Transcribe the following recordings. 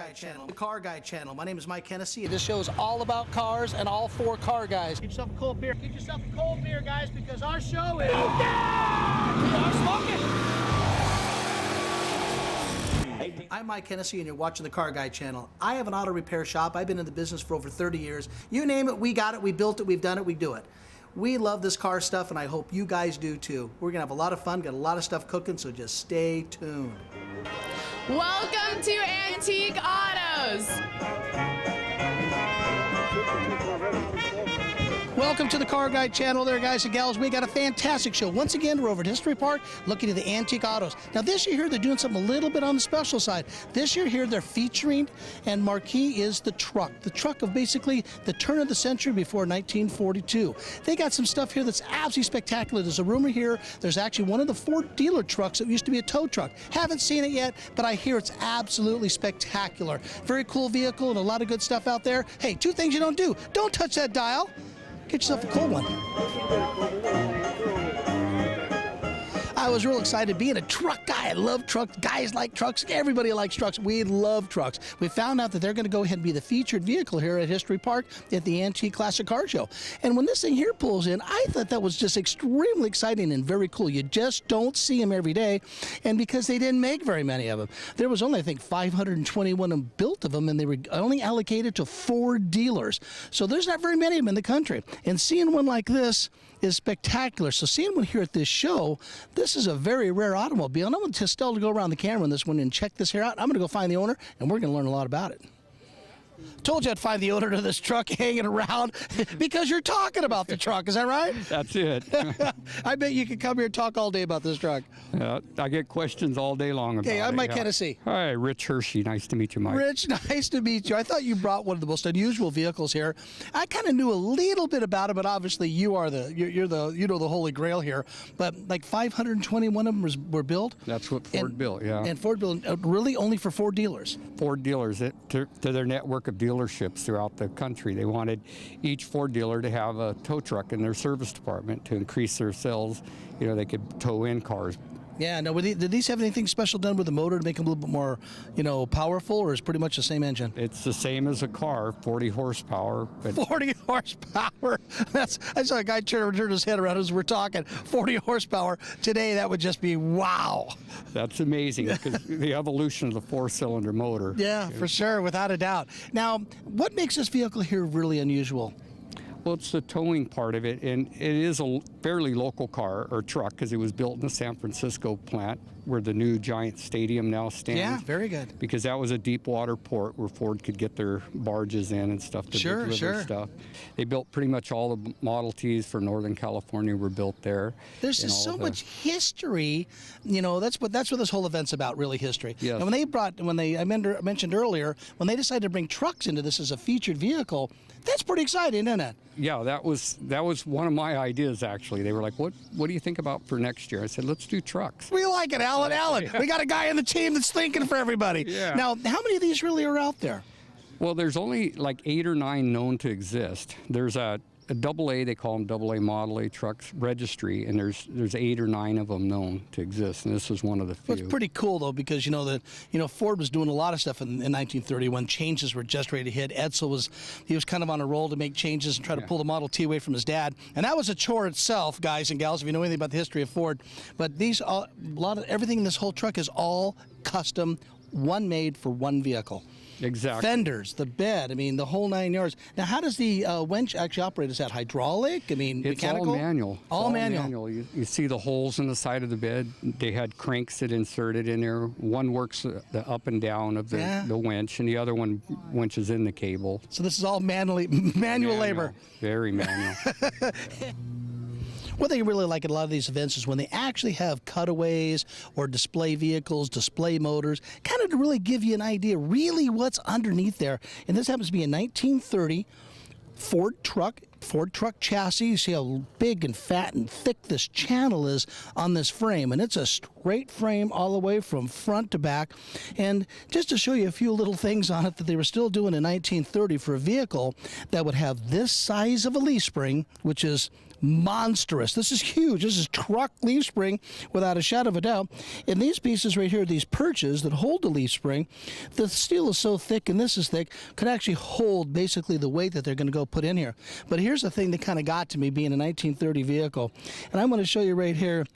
Guy Channel. The Car Guy Channel. My name is Mike Hennessy. This show is all about cars and all four car guys. Get yourself a cold beer. Get yourself a cold beer, guys, because our show is... We are smoking! I'm Mike Hennessy, and you're watching the Car Guy Channel. I have an auto repair shop. I've been in the business for over 30 years. You name it, we got it, we built it, we've done it, we do it. We love this car stuff, and I hope you guys do too. We're gonna have a lot of fun, got a lot of stuff cooking, so just stay tuned. Welcome to Antique Autos. Welcome to the Car Guy Channel there, guys and gals. We got a fantastic show. Once again, we're over at History Park looking at the antique autos. Now, this year here, they're doing something a little bit on the special side. This year here, they're featuring, and marquee is the truck. The truck of basically the turn of the century before 1942. They got some stuff here that's absolutely spectacular. There's a rumor here, there's actually one of the Ford dealer trucks that used to be a tow truck. Haven't seen it yet, but I hear it's absolutely spectacular. Very cool vehicle and a lot of good stuff out there. Hey, two things you don't do. Don't touch that dial. Get yourself a cold one. I was real excited being a truck guy. I love trucks. Guys like trucks. Everybody likes trucks. We love trucks. We found out that they're going to go ahead and be the featured vehicle here at History Park at the Antique Classic Car Show. And when this thing here pulls in, I thought that was just extremely exciting and very cool. You just don't see them every day. And because they didn't make very many of them, there was only, I think, 521 of them built of them, and they were only allocated to 4 dealers. So there's not very many of them in the country. And seeing one like this is spectacular. So seeing one here at this show, this is a very rare automobile. And I'm going to just still go around the camera on this one and check this here out. I'm going to go find the owner, and we're going to learn a lot about it. Told you I'd find the owner to this truck hanging around because you're talking about the truck. Is that right? That's it. I bet you could come here and talk all day about this truck. I get questions all day long about it. Hey, I'm Mike Hennessy. Hi, Rich Hershey. Nice to meet you, Mike. Rich, nice to meet you. I thought you brought one of the most unusual vehicles here. I kind of knew a little bit about it, but obviously you are you know the holy grail here. But like 521 of them were built. That's what Ford built, yeah. And Ford built really only for Ford dealers. Ford dealers to their network of dealerships throughout the country. They wanted each Ford dealer to have a tow truck in their service department to increase their sales. You know, they could tow in cars. Yeah, no, did these have anything special done with the motor to make them a little bit more, you know, powerful, or is it pretty much the same engine? It's the same as a car, 40 horsepower. But 40 horsepower. I saw a guy turn his head around as we're talking. 40 horsepower. Today, that would just be wow. That's amazing because the evolution of the 4-cylinder motor. Yeah, for sure, without a doubt. Now, what makes this vehicle here really unusual? Well, it's the towing part of it, and it is a fairly local car or truck because it was built in the San Francisco plant where the new Giant Stadium now stands. Yeah, very good. Because that was a deep water port where Ford could get their barges in and stuff to deliver stuff. They built pretty much all the Model Ts for Northern California were built there. There's just so much history. You know, that's what this whole event's about, really history. Yes. And I mentioned earlier, when they decided to bring trucks into this as a featured vehicle, that's pretty exciting, isn't it? Yeah, that was one of my ideas, actually. They were like, what do you think about for next year? I said, let's do trucks. We like it, Alan. Yeah. We got a guy on the team that's thinking for everybody. Yeah. Now, how many of these really are out there? Well, there's only like 8 or 9 known to exist. There's a AA, they call them AA Model A trucks registry, and there's 8 or 9 of them known to exist, and this is one of the few. Well, it's pretty cool though, because you know Ford was doing a lot of stuff in 1930 when changes were just ready to hit. Edsel was kind of on a roll to make changes and try to pull the Model T away from his dad, and that was a chore itself, guys and gals, if you know anything about the history of Ford. But everything in this whole truck is all custom, one made for one vehicle. Exactly. Fenders, the bed, I mean, the whole 9 yards. Now, how does the winch actually operate? Is that hydraulic? I mean, it's mechanical? all manual. All manual. You see the holes in the side of the bed. They had cranks that inserted in there. One works the up and down of the winch, and the other one winches in the cable. So this is all manual labor. Very manual. What they really like at a lot of these events is when they actually have cutaways or display vehicles, display motors, kind of to really give you an idea really what's underneath there. And this happens to be a 1930 Ford truck chassis. You see how big and fat and thick this channel is on this frame, and it's a straight frame all the way from front to back. And just to show you a few little things on it that they were still doing in 1930 for a vehicle that would have this size of a leaf spring, which is monstrous. This is huge. This is truck leaf spring without a shadow of a doubt. And these pieces right here, these perches that hold the leaf spring, the steel is so thick and this is thick, could actually hold basically the weight that they're going to go put in here. But here's the thing that kind of got to me being a 1930 vehicle. And I'm going to show you right here.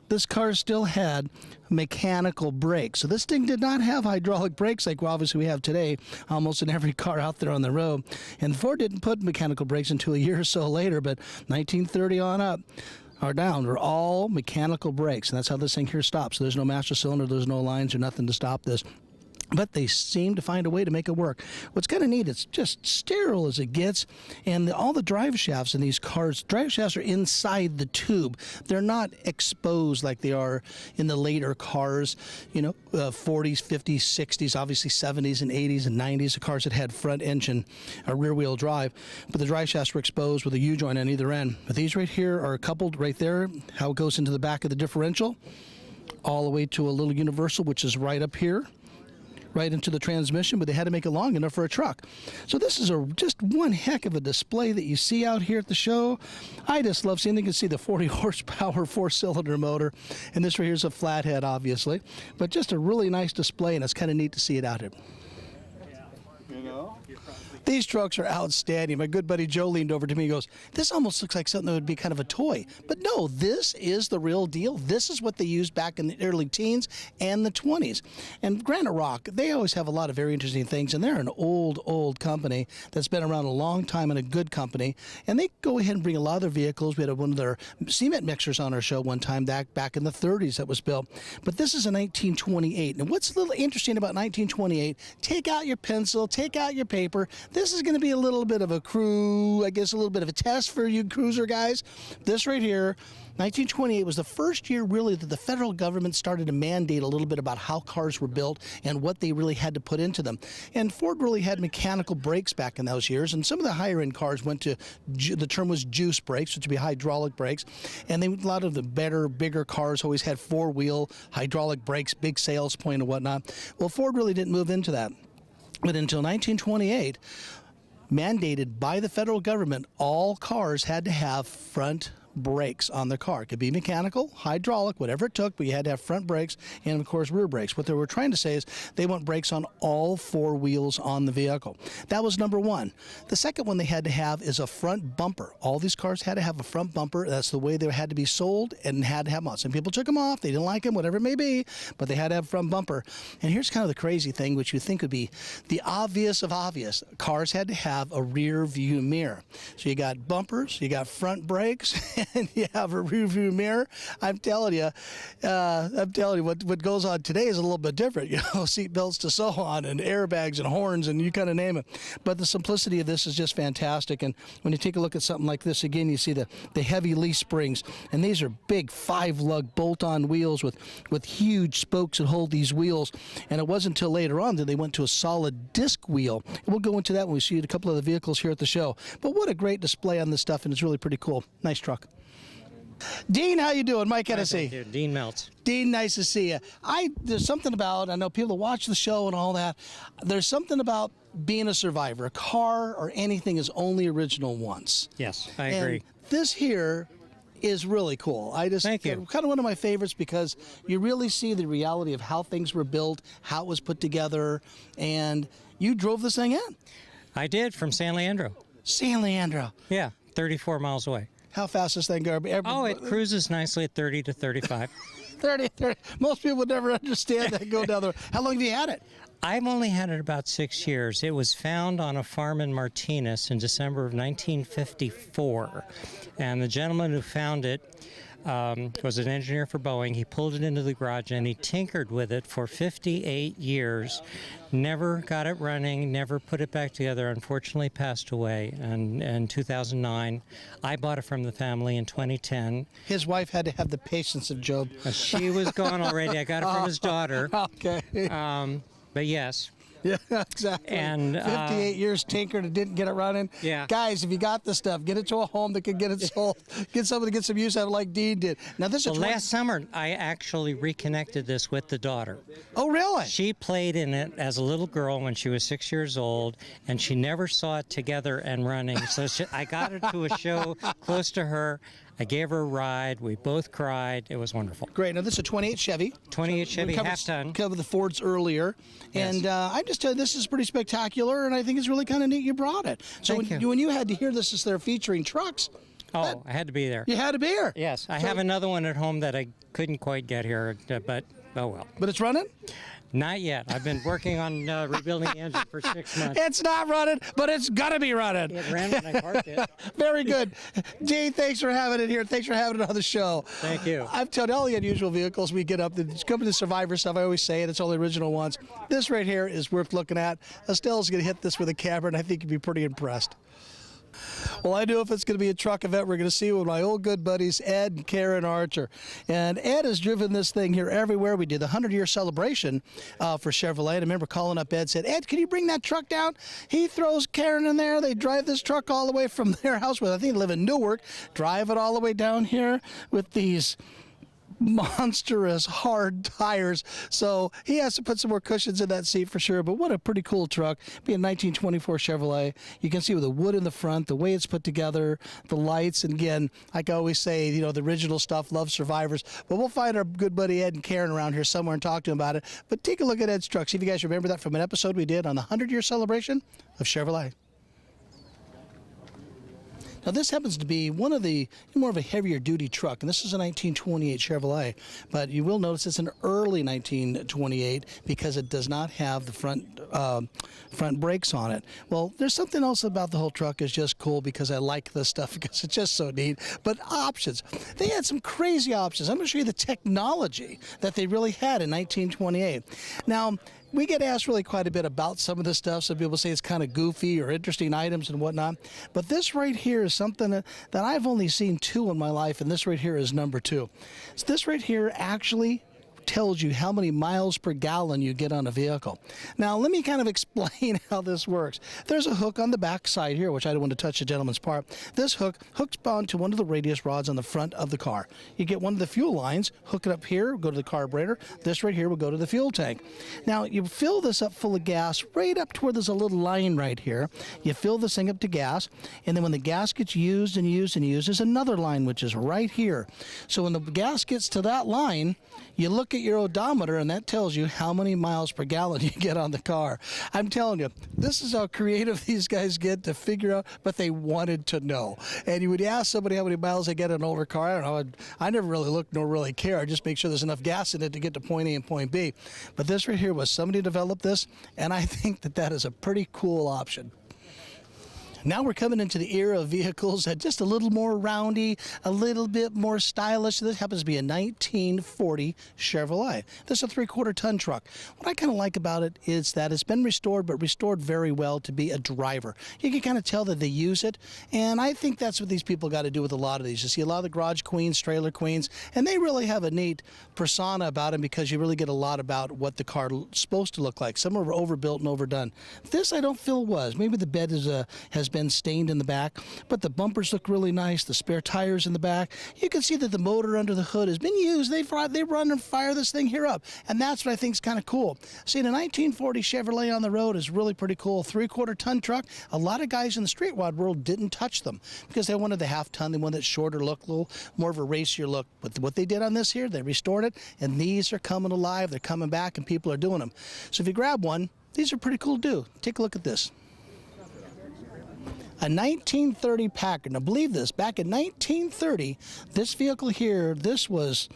This car still had mechanical brakes. So this thing did not have hydraulic brakes like obviously we have today almost in every car out there on the road. And Ford didn't put mechanical brakes until a year or so later, but 1930 on up or down were all mechanical brakes. And that's how this thing here stops. So there's no master cylinder, there's no lines or nothing to stop this. But they seem to find a way to make it work. What's kind of neat, it's just sterile as it gets, and all the drive shafts in these cars, drive shafts are inside the tube. They're not exposed like they are in the later cars, 40s, 50s, 60s, obviously 70s and 80s and 90s, the cars that had front engine or rear wheel drive, but the drive shafts were exposed with a U-joint on either end. But these right here are coupled right there, how it goes into the back of the differential, all the way to a little universal, which is right up here, right into the transmission, but they had to make it long enough for a truck. So this is just one heck of a display that you see out here at the show. I just love seeing, you can see the 40 horsepower 4-cylinder motor, and this right here is a flathead, obviously, but just a really nice display, and it's kind of neat to see it out here. These trucks are outstanding. My good buddy Joe leaned over to me and goes, this almost looks like something that would be kind of a toy. But no, this is the real deal. This is what they used back in the early teens and the 20s. And Granite Rock, they always have a lot of very interesting things, and they're an old company that's been around a long time and a good company. And they go ahead and bring a lot of their vehicles. We had one of their cement mixers on our show one time back in the 30s that was built. But this is a 1928. And what's a little interesting about 1928, take out your pencil, take out your paper. This is going to be a little bit of a a little bit of a test for you cruiser guys. This right here, 1928 was the first year really that the federal government started to mandate a little bit about how cars were built and what they really had to put into them. And Ford really had mechanical brakes back in those years, and some of the higher end cars went to, the term was juice brakes, which would be hydraulic brakes, and a lot of the bigger cars always had 4-wheel hydraulic brakes, big sales point and whatnot. Well, Ford really didn't move into that. But until 1928, mandated by the federal government, all cars had to have front brakes on their car. It could be mechanical, hydraulic, whatever it took, but you had to have front brakes and, of course, rear brakes. What they were trying to say is they want brakes on all 4 wheels on the vehicle. That was number one. The second one they had to have is a front bumper. All these cars had to have a front bumper. That's the way they had to be sold and had to have them on. Some people took them off. They didn't like them, whatever it may be, but they had to have a front bumper. And here's kind of the crazy thing, which you think would be the obvious of obvious. Cars had to have a rear view mirror. So you got bumpers, you got front brakes, and you have a rear view mirror. I'm telling you, what goes on today is a little bit different. Seat belts to sew on and airbags and horns and you kind of name it. But the simplicity of this is just fantastic. And when you take a look at something like this again, you see the heavy leaf springs, and these are big 5-lug bolt-on wheels with huge spokes that hold these wheels. And it wasn't until later on that they went to a solid disc wheel. And we'll go into that when we see a couple of the vehicles here at the show. But what a great display on this stuff, and it's really pretty cool. Nice truck. Dean, how you doing? Mike Hennessy. Dean Meltz. Dean, nice to see you. There's something about, I know people watch the show and all that, there's something about being a survivor. A car or anything is only original once. Yes, I agree. This here is really cool. Thank you. Kind of one of my favorites because you really see the reality of how things were built, how it was put together, and you drove this thing in. I did, from San Leandro. San Leandro. Yeah, 34 miles away. How fast does this thing go? It cruises nicely at 30 to 35. 30. Most people would never understand that go down there. How long have you had it? I've only had it about 6 years. It was found on a farm in Martinez in December of 1954. And the gentleman who found it was an engineer for Boeing. He pulled it into the garage and he tinkered with it for 58 years. Never got it running, never put it back together. Unfortunately passed away in 2009. I bought it from the family in 2010. His wife had to have the patience of Job. She was gone already. I got it from his daughter. Okay. But yes. Yeah, exactly. And 58 years tinkered and didn't get it running. Yeah. Guys, if you got the stuff, get it to a home that can get it sold. Get somebody to get some use out of it like Dean did. Now this is last summer I actually reconnected this with the daughter. Oh, really? She played in it as a little girl when she was 6 years old, and she never saw it together and running. So I got her to a show close to her. I gave her a ride. We both cried. It was wonderful. Great. Now, this is a 28 Chevy. 28 Chevy, We covered- half-ton. Covered the Fords earlier. Yes. And I'm just telling you, this is pretty spectacular, and I think it's really kind of neat you brought it. So Thank when you. when you had to hear this as they're featuring trucks, Oh, I had to be there. you had to be here. Yes, I have another one at home that I couldn't quite get here, but oh well. But it's running? Not yet. I've been working on rebuilding the engine for 6 months. It's not running, but it's got to be running. It ran when I parked it. Very good. Gene, thanks for having it here. Thanks for having it on the show. Thank you. I've told all the unusual vehicles we get up to come to the Survivor stuff. I always say it. It's all the original ones. This right here is worth looking at. Estelle's going to hit this with a camera, and I think you'd be pretty impressed. Well, I know if it's going to be a truck event, we're going to see with my old good buddies, Ed and Karen Archer. And Ed has driven this thing here everywhere. We did the 100-year celebration for Chevrolet. I remember calling up Ed, said, Ed, can you bring that truck down? He throws Karen in there. They drive this truck all the way from their house, where I think they live in Newark, drive it all the way down here with these monstrous hard tires. So he has to put some more cushions in that seat for sure. But what a pretty cool truck. Being a 1924 Chevrolet. You can see with the wood in the front, the way it's put together, the lights. And again, like I always say, you know, the original stuff, love Survivors. But we'll find our good buddy Ed and Karen around here somewhere and talk to them about it. But take a look at Ed's truck. See if you guys remember that from an episode we did on the 100-year celebration of Chevrolet. Now, this happens to be one of the more of a heavier duty truck, and this is a 1928 Chevrolet. But you will notice it's an early 1928 because it does not have the front brakes on it. Well, there's something else about the whole truck is just cool because I like this stuff because it's just so neat. But options, they had some crazy options. I'm going to show you the technology that they really had in 1928. Now, we get asked really quite a bit about some of this stuff. Some people say it's kind of goofy or interesting items and whatnot. But this right here is something that I've only seen two in my life, and this right here is number two. So this right here actually tells you how many miles per gallon you get on a vehicle. Now, let me kind of explain how this works. There's a hook on the back side here, which I don't want to touch the gentleman's part. This hook hooks onto one of the radius rods on the front of the car. You get one of the fuel lines, hook it up here, go to the carburetor. This right here will go to the fuel tank. Now, you fill this up full of gas right up to where there's a little line right here. You fill this thing up to gas, and then when the gas gets used and used and used, there's another line which is right here. So when the gas gets to that line, you look at your odometer, and that tells you how many miles per gallon you get on the car. I'm telling you, this is how creative these guys get to figure out, but they wanted to know. And you would ask somebody how many miles they get in an older car. I don't know. I never really look nor really care. I just make sure there's enough gas in it to get to point A and point B. But this right here was somebody developed this, and I think that is a pretty cool option. Now we're coming into the era of vehicles that just a little more roundy, a little bit more stylish. This happens to be a 1940 Chevrolet. This is a 3/4 ton truck. What I kind of like about it is that it's been restored, but restored very well to be a driver. You can kind of tell that they use it, and I think that's what these people got to do with a lot of these. You see a lot of the garage queens, trailer queens, and they really have a neat persona about them because you really get a lot about what the car is supposed to look like. Some are overbuilt and overdone. This I don't feel was. Maybe the bed has been stained in the back, but the bumpers look really nice. The spare tires in the back. You can see that the motor under the hood has been used. They run and fire this thing here up, and that's what I think is kind of cool. Seeing a 1940 Chevrolet on the road is really pretty cool. 3/4 ton truck. A lot of guys in the street wad world didn't touch them because they wanted the half ton. They wanted that shorter look, a little more of a racier look. But what they did on this here, they restored it, and these are coming alive. They're coming back, and people are doing them. So if you grab one, these are pretty cool to do. Take a look at this. A 1930 Packard. Now, believe this, back in 1930, this vehicle here, this was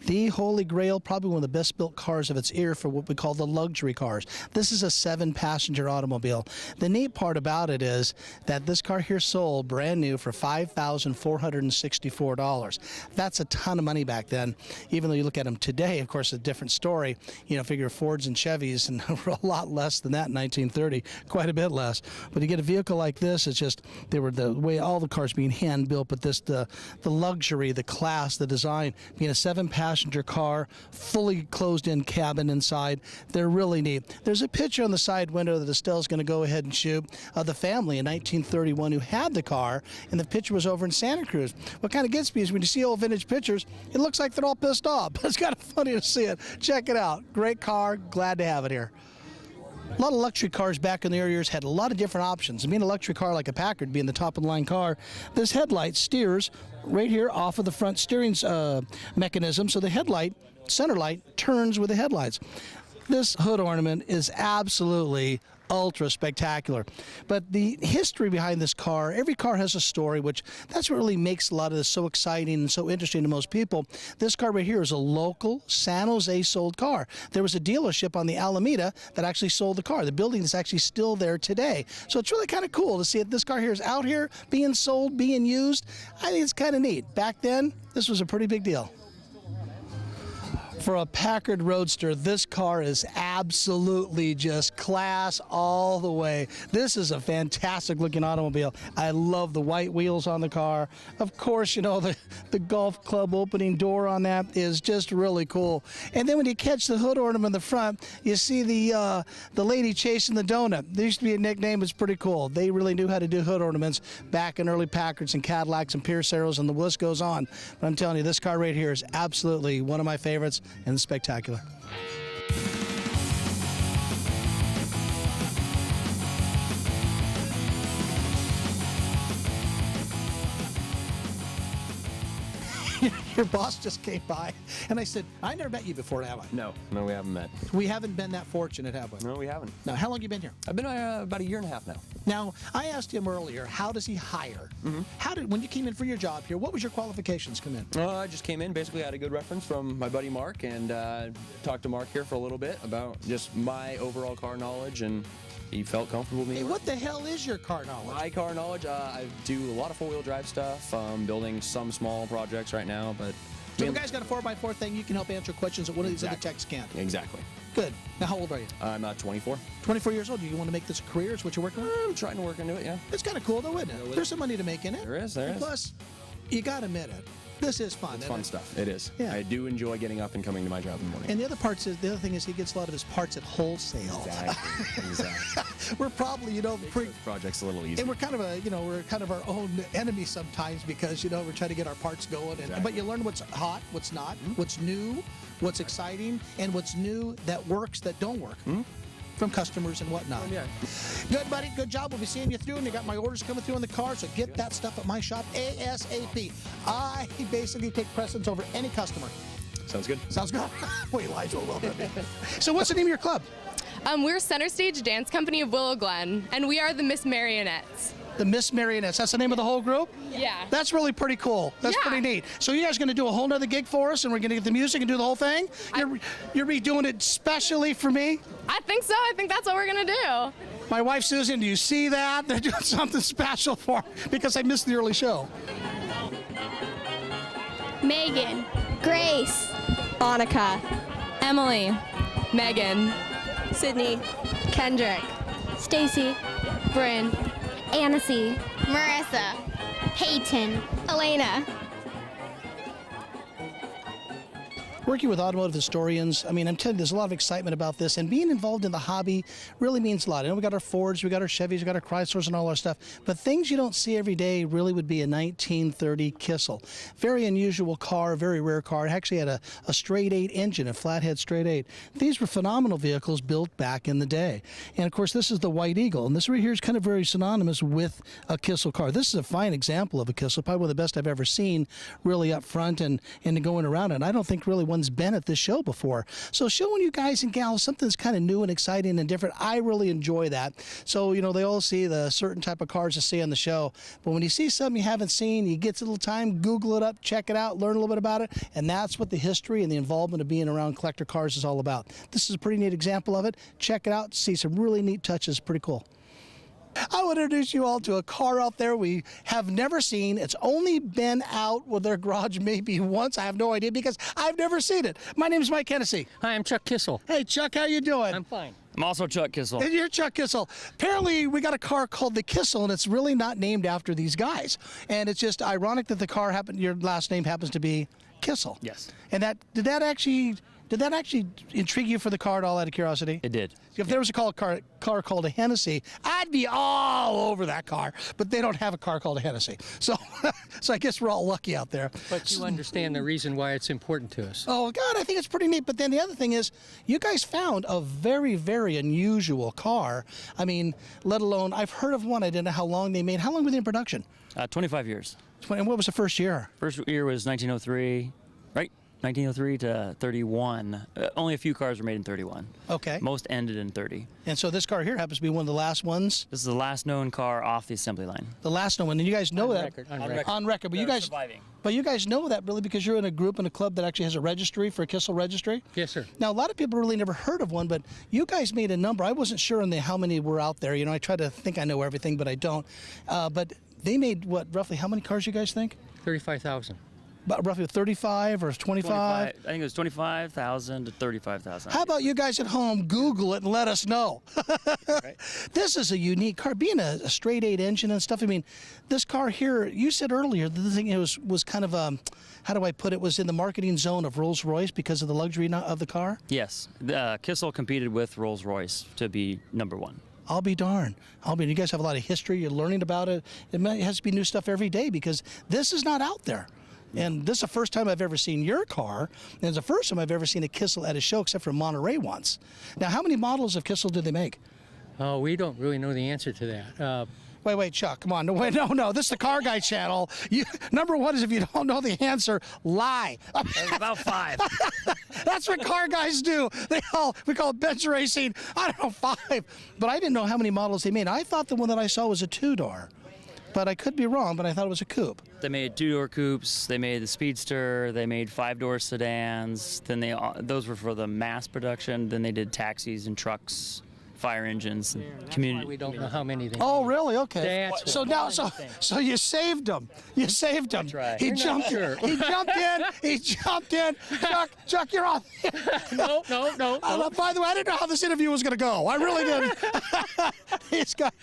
the holy grail, probably one of the best built cars of its era for what we call the luxury cars. This is a 7-passenger automobile. The neat part about it is that this car here sold brand new for $5,464. That's a ton of money back then. Even though you look at them today, of course, a different story. You know, figure Fords and Chevys and were a lot less than that in 1930, quite a bit less. But you get a vehicle like this, it's just, they were the way all the cars being hand built, but this, the luxury, the class, the design, being a 7-passenger car, fully closed-in cabin inside. They're really neat. There's a picture on the side window that Estelle's going to go ahead and shoot of the family in 1931 who had the car, and the picture was over in Santa Cruz. What kind of gets me is when you see old vintage pictures, it looks like they're all pissed off. It's kind of funny to see it. Check it out. Great car. Glad to have it here. A lot of luxury cars back in the early years had a lot of different options. And being a luxury car like a Packard, being the top of the line car, this headlight steers right here off of the front steering mechanism, so the headlight, center light, turns with the headlights. This hood ornament is absolutely ultra spectacular. But the history behind this car, every car has a story, which that's what really makes a lot of this so exciting and so interesting to most people. This car right here is a local San Jose sold car. There was a dealership on the Alameda that actually sold the car. The building is actually still there today. So it's really kind of cool to see that this car here is out here being sold, being used. I think it's kind of neat. Back then, this was a pretty big deal. For a Packard Roadster, this car is absolutely just class all the way. This is a fantastic looking automobile. I love the white wheels on the car. Of course, you know, the golf club opening door on that is just really cool. And then when you catch the hood ornament in the front, you see the lady chasing the donut. There used to be a nickname. It's pretty cool. They really knew how to do hood ornaments back in early Packards and Cadillacs and Pierce Arrows, and the list goes on. But I'm telling you, this car right here is absolutely one of my favorites and spectacular. Your boss just came by, and I said, I never met you before, have I? No, we haven't met. We haven't been that fortunate, have we? No, we haven't. Now, how long have you been here? I've been about a year and a half now. Now, I asked him earlier, how does he hire? When you came in for your job here, what was your qualifications come in? I just came in, basically had a good reference from my buddy Mark, and talked to Mark here for a little bit about just my overall car knowledge, and he felt comfortable with me. Hey, what the hell is your car knowledge? My car knowledge, I do a lot of four-wheel drive stuff, building some small projects right now, but... So if a guy's got a 4x4 thing, you can help answer questions that one of these other techs can't. Exactly. Good. Now, how old are you? I'm 24. 24 years old. Do you want to make this a career? Is what you're working on? I'm trying to work into it, yeah. It's kind of cool, though, isn't it? There's some money to make in it. There is. Plus, you got to admit it. This is fun. It's fun stuff. It is. Yeah. I do enjoy getting up and coming to my job in the morning. And the other thing is he gets a lot of his parts at wholesale. Exactly. We're probably, you know, project's a little easy. and we're kind of our own enemy sometimes because, you know, we're trying to get our parts going. Exactly. But you learn what's hot, what's not, what's new, what's exciting, and what's new that works that don't work. From customers and whatnot. Yeah. Good, buddy. Good job. We'll be seeing you through, and you got my orders coming through in the car, so get that stuff at my shop ASAP. I basically take precedence over any customer. Sounds good. Sounds good. Boy, Elijah, well done. So what's the name of your club? We're Center Stage Dance Company of Willow Glen, and we are the Miss Marionettes. The Miss Marionettes. That's the name of the whole group? Yeah. That's really pretty cool. That's pretty neat. So you guys going to do a whole nother gig for us, and we're going to get the music and do the whole thing? You're redoing it specially for me? I think so. I think that's what we're going to do. My wife, Susan, do you see that? They're doing something special for me because I missed the early show. Megan, Grace, Monica, Emily, Megan, Sydney, Kendrick, Stacy, Bryn, Hennessy, Marissa, Peyton, Elena. Working with automotive historians, I mean, I'm telling you, there's a lot of excitement about this, and being involved in the hobby really means a lot. I know we got our Fords, we got our Chevys, we got our Chryslers and all our stuff, but things you don't see every day really would be a 1930 Kissel. Very unusual car, very rare car. It actually had a straight 8 engine, a flathead straight 8. These were phenomenal vehicles built back in the day. And of course, this is the White Eagle, and this right here is kind of very synonymous with a Kissel car. This is a fine example of a Kissel, probably one of the best I've ever seen, really up front and going around. And I don't think really one's been at this show before. So showing you guys and gals something that's kind of new and exciting and different, I really enjoy that. So, you know, they all see the certain type of cars to see on the show, but when you see something you haven't seen, you get a little time, Google it up, check it out, learn a little bit about it, and that's what the history and the involvement of being around collector cars is all about. This is a pretty neat example of it. Check it out, see some really neat touches, pretty cool. I want to introduce you all to a car out there we have never seen. It's only been out with their garage maybe once. I have no idea because I've never seen it. My name is Mike Hennessy. Hi, I'm Chuck Kissel. Hey, Chuck, how you doing? I'm fine. I'm also Chuck Kissel. And you're Chuck Kissel. Apparently, we got a car called the Kissel, and it's really not named after these guys. And it's just ironic that the car your last name happens to be Kissel. Yes. And did that actually Did that actually intrigue you for the car at all, out of curiosity? It did. If there was a car called a Hennessy, I'd be all over that car. But they don't have a car called a Hennessy. So so I guess we're all lucky out there. But you understand the reason why it's important to us. Oh, God, I think it's pretty neat. But then the other thing is, you guys found a very, very unusual car. I mean, let alone, I've heard of one. I didn't know how long they made. How long were they in production? 25 years. And what was the first year? First year was 1903, right? 1903 to 31. Only a few cars were made in 31. Okay. Most ended in 30. And so this car here happens to be one of the last ones. This is the last known car off the assembly line. The last one. And you guys know On that. record, on On record. record. On record. But you They're guys. surviving. But you guys know that really because you're in a group and a club that actually has a registry for a Kissel registry. Yes, sir. Now, a lot of people really never heard of one, but you guys made a number. I wasn't sure on how many were out there. You know, I try to think I know everything, but I don't. But they made, what, roughly how many cars you guys think? 35,000. About roughly 35 or 25? I think it was 25,000 to 35,000. How about you guys at home Google it and let us know? This is a unique car. Being a straight 8 engine and stuff, I mean, this car here, you said earlier that the thing was kind of, how do I put it, was in the marketing zone of Rolls-Royce because of the luxury of the car? Yes. Kissel competed with Rolls-Royce to be #1. I'll be darned. You guys have a lot of history. You're learning about it. It has to be new stuff every day because this is not out there. And this is the first time I've ever seen your car, and it's the first time I've ever seen a Kissel at a show except for Monterey once. Now, how many models of Kissel do they make? Oh, we don't really know the answer to that. Wait, Chuck, come on. No. This is the Car Guy channel. Number one is if you don't know the answer, lie. There's about 5. That's what car guys do. We call it bench racing. I don't know, 5. But I didn't know how many models they made. I thought the one that I saw was a 2-door. But I could be wrong, but I thought it was a coupe. They made 2-door coupes. They made the Speedster. They made 5-door sedans. Then those were for the mass production. Then they did taxis and trucks, fire engines, and community. We don't know how many they Oh, really? Okay. That's So now, so you saved them. You saved them. That's right. He We're not jumped. sure. He jumped in. He jumped in. Chuck, you're on. No. By the way, I didn't know how this interview was going to go. I really didn't.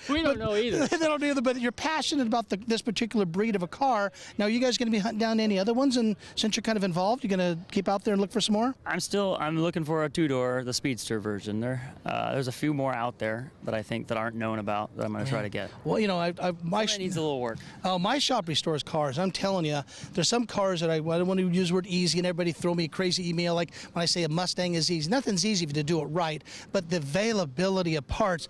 We don't know either. They don't either. But you're passionate about this particular breed of a car. Now, are you guys going to be hunting down any other ones? And since you're kind of involved, you're going to keep out there and look for some more? I'm looking for a 2-door, the Speedster version. There's a few more out there that I think that aren't known about that I'm going to try to get. Well, you know, my That needs a little work. Oh, my shop restores cars. I'm telling you, there's some cars that I don't want to use the word easy, and everybody throw me a crazy email like when I say a Mustang is easy. Nothing's easy to do it right, but the availability of parts.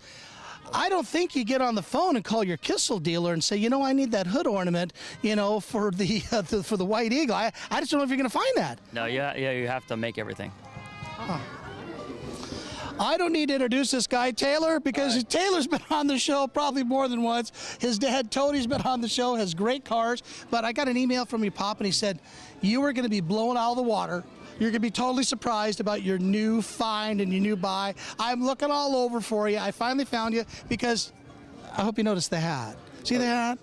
I don't think you get on the phone and call your Kissel dealer and say, I need that hood ornament, for the for the White Eagle. I just don't know if you're going to find that. No, you have to make everything. I don't need to introduce this guy, Taylor, because Taylor's been on the show probably more than once. His dad, Tony's been on the show, has great cars. But I got an email from your pop, and he said, you are going to be blown out of the water. You're going to be totally surprised about your new find and your new buy. I'm looking all over for you. I finally found you because I hope you noticed the hat. See the hat?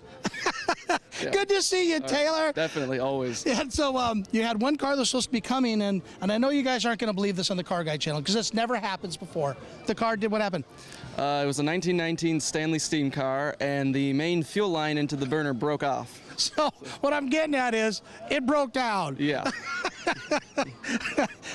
Yeah. Good to see you, Taylor. Definitely, always. And so you had one car that was supposed to be coming, and I know you guys aren't going to believe this on the Car Guy channel because this never happens before. The car did what happened? It was a 1919 Stanley steam car, and the main fuel line into the burner broke off. So what I'm getting at is it broke down. Yeah.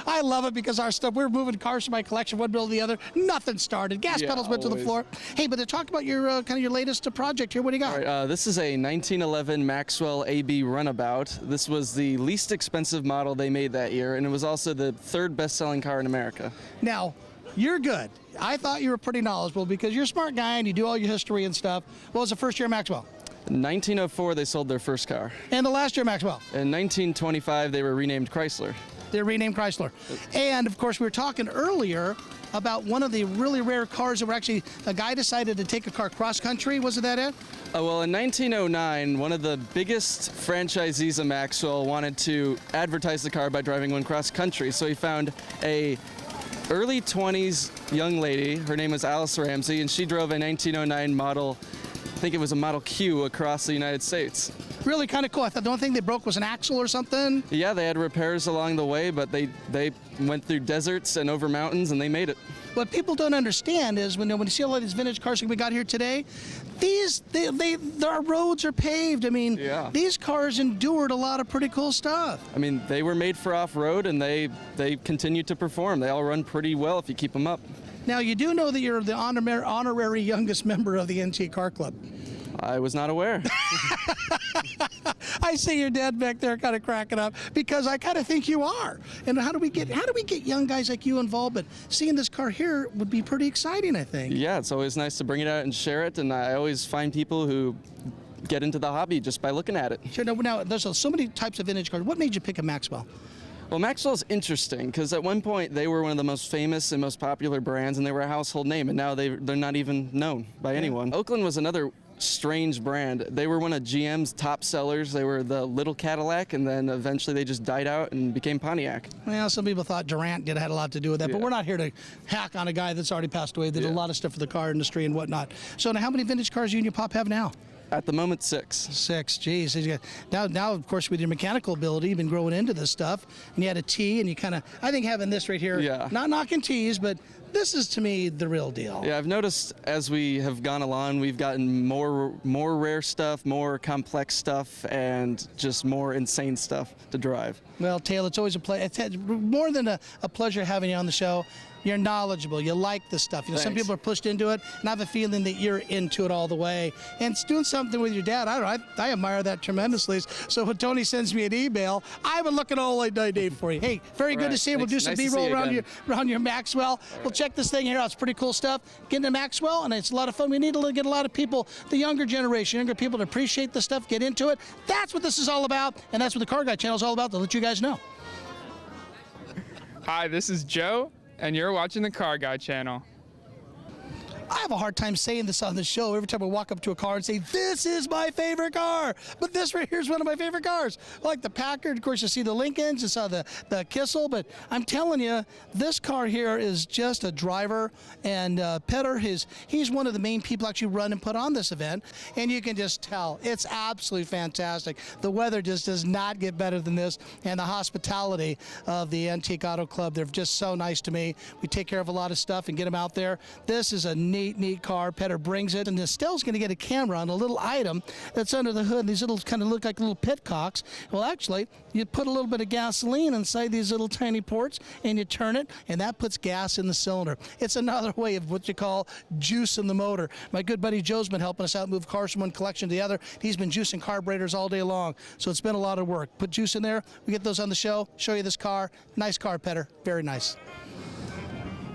I love it because our stuff, we're moving cars from my collection, one bill to the other. Nothing started. Gas pedals went to the floor. Hey, but talk about your kind of your latest project here. What do you got? All right, this is a 1911 Maxwell AB Runabout. This was the least expensive model they made that year, and it was also the 3rd best-selling car in America. Now, you're good. I thought you were pretty knowledgeable because you're a smart guy and you do all your history and stuff. What was the first year of Maxwell? In 1904, they sold their first car. And the last year of Maxwell? In 1925, they were renamed Chrysler. They're renamed Chrysler. And, of course, we were talking earlier about one of the really rare cars that were actually, a guy decided to take a car cross-country. Wasn't that it? Well, in 1909, one of the biggest franchisees of Maxwell wanted to advertise the car by driving one cross-country. So he found a early 20s young lady. Her name was Alice Ramsey, and she drove a 1909 model, I think it was a Model Q, across the United States. Really kind of cool. I thought the only thing they broke was an axle or something. Yeah, they had repairs along the way, but they went through deserts and over mountains, and they made it. What people don't understand is when you see a lot of these vintage cars like we got here today, their roads are paved. I mean, Yeah. these cars endured a lot of pretty cool stuff. I mean, they were made for off-road, and they continue to perform. They all run pretty well if you keep them up. Now, you do know that you're the honorary youngest member of the NT Car Club. I was not aware. I see your dad back there kind of cracking up because I kind of think you are. And how do we get young guys like you involved? But seeing this car here would be pretty exciting, I think. Yeah, it's always nice to bring it out and share it, and I always find people who get into the hobby just by looking at it. Sure. Now there's so many types of vintage cars. What made you pick a Maxwell? Well, Maxwell's interesting because at one point they were one of the most famous and most popular brands, and they were a household name, and now they're not even known by anyone. Oakland was another strange brand. They were one of GM's top sellers. They were the little Cadillac, and then eventually they just died out and became Pontiac. Well, some people thought Durant had a lot to do with that, but Yeah. we're not here to hack on a guy that's already passed away. They did a lot of stuff for the car industry and whatnot. So now how many vintage cars do you and your pop have now? At the moment, 6. 6, geez. Now, of course, with your mechanical ability, you've been growing into this stuff, and you had a T, and you kind of, I think having this right here, Yeah. not knocking T's, but this is, to me, the real deal. Yeah, I've noticed as we have gone along, we've gotten more rare stuff, more complex stuff, and just more insane stuff to drive. Well, Taylor, it's always a pleasure. It's more than a pleasure having you on the show. You're knowledgeable. You like the stuff. You know, some Thanks. people are pushed into it, and I have a feeling that you're into it all the way. And it's doing something with your dad. I don't know. I admire that tremendously. So when Tony sends me an email, I would look at all day for you. Hey, very good to right. see you. We'll do Thanks. some Nice to see B-roll you around again. around your Maxwell. We'll check this thing here out. It's pretty cool stuff. Getting to Maxwell, and it's a lot of fun. We need to get a lot of people, the younger generation, younger people to appreciate the stuff, get into it. That's what this is all about, and that's what the Car Guy channel is all about, to let you guys know. Hi, this is Joe, and you're watching the Car Guy channel. I have a hard time saying this on the show every time I walk up to a car and say, this is my favorite car. But this right here is one of my favorite cars. I like the Packard. Of course, you see the Lincolns, you saw the Kissel. But I'm telling you, this car here is just a driver. And Petter, he's one of the main people actually run and put on this event. And you can just tell, it's absolutely fantastic. The weather just does not get better than this. And the hospitality of the Antique Auto Club, they're just so nice to me. We take care of a lot of stuff and get them out there. This is a neat car. Petter brings it, and Estelle's going to get a camera on a little item that's under the hood. These little kind of look like little pitcocks. Well, actually, you put a little bit of gasoline inside these little tiny ports, and you turn it, and that puts gas in the cylinder. It's another way of what you call juicing the motor. My good buddy Joe's been helping us out move cars from one collection to the other. He's been juicing carburetors all day long, so it's been a lot of work. Put juice in there. We get those on the show. Show you this car. Nice car, Petter. Very nice.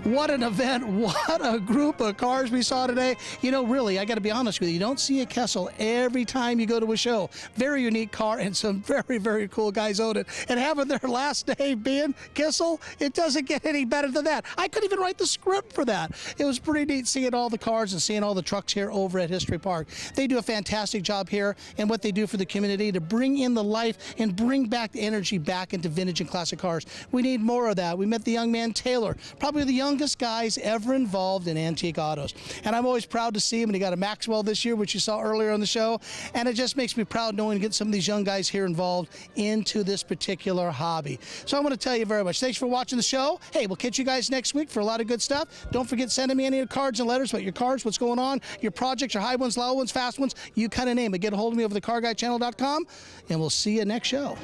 What an event. What a group of cars we saw today. You know, really, I got to be honest with you. You don't see a Kessel every time you go to a show. Very unique car, and some very, very cool guys own it. And having their last day being Kessel, it doesn't get any better than that. I couldn't even write the script for that. It was pretty neat seeing all the cars and seeing all the trucks here over at History Park. They do a fantastic job here, and what they do for the community to bring in the life and bring back the energy back into vintage and classic cars. We need more of that. We met the young man Taylor, probably the youngest guys ever involved in antique autos. And I'm always proud to see him, and he got a Maxwell this year, which you saw earlier on the show. And it just makes me proud knowing to get some of these young guys here involved into this particular hobby. So I want to tell you very much. Thanks for watching the show. Hey, we'll catch you guys next week for a lot of good stuff. Don't forget sending me any cards and letters about your cars, what's going on, your projects, your high ones, low ones, fast ones, you kind of name it. Get a hold of me over the carguychannel.com, and we'll see you next show.